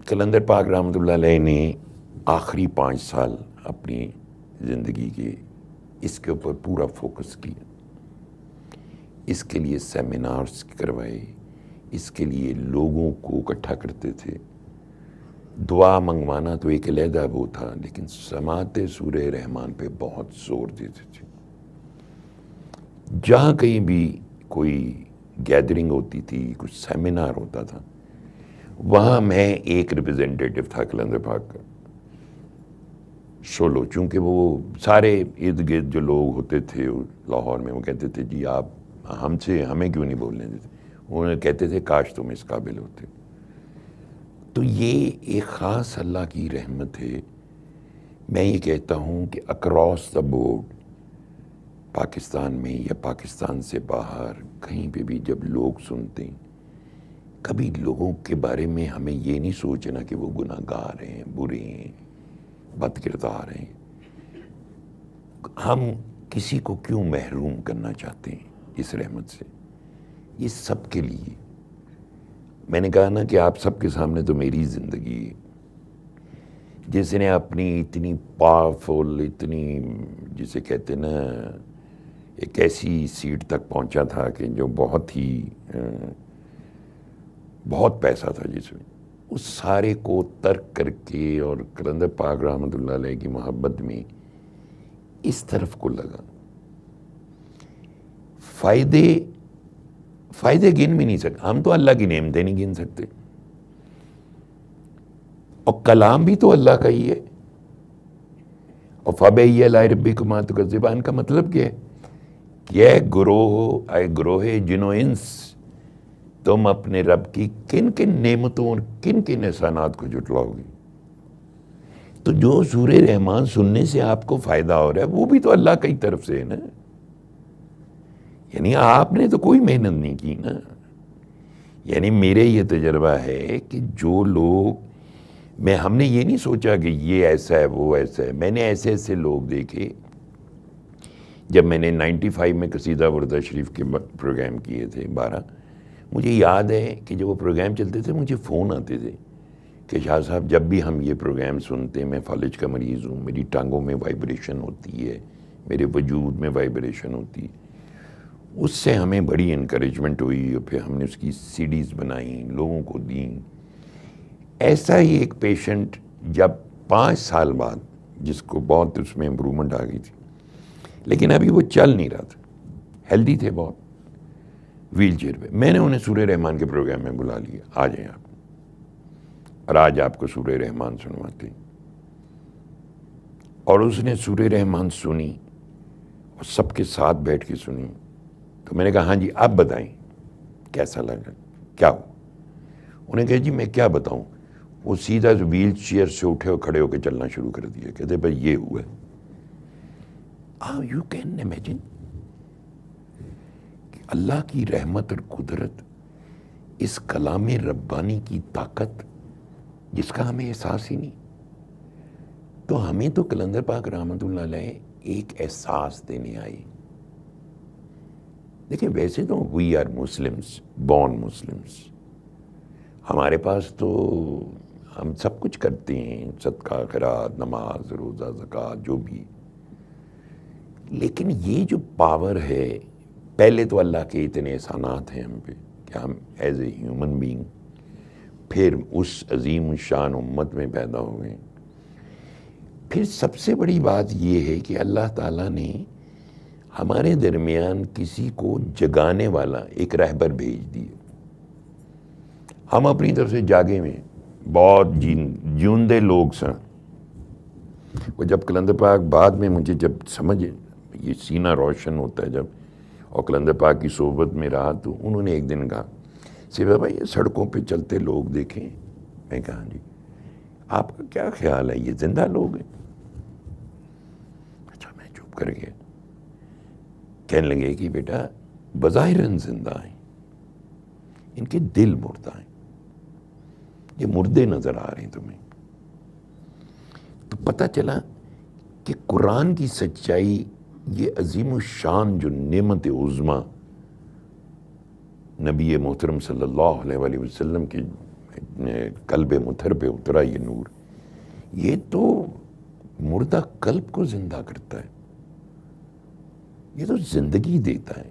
قلندر پاک رحمۃ اللہ علیہ نے آخری 5 سال اپنی زندگی کے اس کے اوپر پورا فوکس کیا. اس کے لیے سیمینارز کروائے، اس کے لیے لوگوں کو اکٹھا کرتے تھے. دعا منگوانا تو ایک علیحدہ وہ تھا، لیکن سماعت سورہ رحمان پہ بہت زور دیتے تھے. جہاں کہیں بھی کوئی گیدرنگ ہوتی تھی، کچھ سیمینار ہوتا تھا، وہاں میں ایک ریپرزینٹیٹو تھا قلندر پاک کا سولو. چونکہ وہ سارے ارد گرد جو لوگ ہوتے تھے لاہور میں، وہ کہتے تھے جی آپ ہمیں کیوں نہیں بولنے دیتے. انہوں کہتے تھے کاش تم اس قابل ہوتے. تو یہ ایک خاص اللہ کی رحمت ہے. میں یہ کہتا ہوں کہ اکراس دا بورڈ پاکستان میں یا پاکستان سے باہر کہیں پہ بھی جب لوگ سنتے ہیں، کبھی لوگوں کے بارے میں ہمیں یہ نہیں سوچنا کہ وہ گناہ گار ہیں، برے ہیں، بد کردار ہیں. ہم کسی کو کیوں محروم کرنا چاہتے ہیں اس رحمت سے؟ یہ سب کے لیے. میں نے کہا نا کہ آپ سب کے سامنے تو میری زندگی ہے. جس نے اپنی اتنی پاورفل، اتنی جسے کہتے نا ایک ایسی سیٹ تک پہنچا تھا کہ جو بہت ہی بہت پیسہ تھا جس میں، اس سارے کو ترک کر کے اور قلندر پاک رحمۃ اللہ علیہ کی محبت میں اس طرف کو لگا. فائدے گن بھی نہیں سکتے ہم، تو اللہ کی نعمتیں نہیں گن سکتے. اور کلام بھی تو اللہ کا ہی ہے. اور فَبِأَيِّ آلَاءِ رَبِّكُمَا تُكَذِّبَانِ کا مطلب کیا ہے کہ اے گروہ جن و انس، تم اپنے رب کی کن کن نعمتوں اور کن کن احسانات کو جھٹلاؤ گے. تو جو سورہ رحمان سننے سے آپ کو فائدہ ہو رہا ہے وہ بھی تو اللہ کی طرف سے ہے نا. یعنی آپ نے تو کوئی محنت نہیں کی نا. یعنی میرے یہ تجربہ ہے کہ جو لوگ ہم نے یہ نہیں سوچا کہ یہ ایسا ہے وہ ایسا ہے. میں نے ایسے ایسے لوگ دیکھے. جب میں نے 95 میں قصیدہ وردہ شریف کے پروگرام کیے تھے 12، مجھے یاد ہے کہ جب وہ پروگرام چلتے تھے مجھے فون آتے تھے کہ شاہ صاحب جب بھی ہم یہ پروگرام سنتے ہیں، میں فالج کا مریض ہوں، میری ٹانگوں میں وائبریشن ہوتی ہے، میرے وجود میں وائبریشن ہوتی ہے. اس سے ہمیں بڑی انکریجمنٹ ہوئی اور پھر ہم نے اس کی CDs بنائیں، لوگوں کو دیں. ایسا ہی ایک پیشنٹ جب 5 سال بعد، جس کو بہت اس میں امپرومنٹ آ گئی تھی، لیکن ابھی وہ چل نہیں رہا تھا، ہیلدی تھے بہت، ویل چیئر پہ، میں نے انہیں سورہ رحمان کے پروگرام میں بلا لیا، آ جائیں آپ، اور آج آپ کو سورہ رحمان سنواتے ہیں. اور اس نے سورہ رحمان سنی اور سب کے ساتھ بیٹھ کے سنی. تو میں نے کہا ہاں جی آپ بتائیں کیسا لگا، کیا ہو؟ انہوں نے کہا جی میں کیا بتاؤں. وہ سیدھا ویل چیئر سے اٹھے اور کھڑے ہو کے چلنا شروع کر دیا. کہتے بھائی یہ ہوا ہے. یو کین امیجن کہ اللہ کی رحمت اور قدرت، اس کلام ربانی کی طاقت جس کا ہمیں احساس ہی نہیں. تو ہمیں تو قلندر پاک رحمۃ اللہ علیہ ایک احساس دینے آئی. دیکھیں ویسے تو we are Muslims, born Muslims. ہمارے پاس تو ہم سب کچھ کرتے ہیں، صدقہ خیرات، نماز، روزہ، زکوٰۃ، جو بھی. لیکن یہ جو پاور ہے، پہلے تو اللہ کے اتنے احسانات ہیں ہم پہ کہ ہم ایز اے ہیومن بینگ پھر اس عظیم الشان امت میں پیدا ہو گئے. پھر سب سے بڑی بات یہ ہے کہ اللہ تعالیٰ نے ہمارے درمیان کسی کو جگانے والا ایک رہبر بھیج دیا. ہم اپنی طرف سے جاگے میں بہت جیوندے لوگ سن. وہ جب قلندر پاک بعد میں مجھے جب سمجھ یہ سینہ روشن ہوتا ہے جب، اور قلندر پاک کی صحبت میں رہا، تو انہوں نے ایک دن کہا سیبا بھائی یہ سڑکوں پہ چلتے لوگ دیکھیں. میں کہا جی آپ کا کیا خیال ہے یہ زندہ لوگ ہیں؟ اچھا میں چپ کر گیا. کہنے لگے کہ بیٹا بظاہراً زندہ ہیں، ان کے دل مردہ ہیں، یہ مردے نظر آ رہے ہیں تمہیں. تو پتہ چلا کہ قرآن کی سچائی، یہ عظیم الشان جو نعمت عظمیٰ نبی محترم صلی اللہ علیہ وآلہ وسلم کے قلب مطہر پہ اترا یہ نور، یہ تو مردہ قلب کو زندہ کرتا ہے، یہ تو زندگی دیتا ہے۔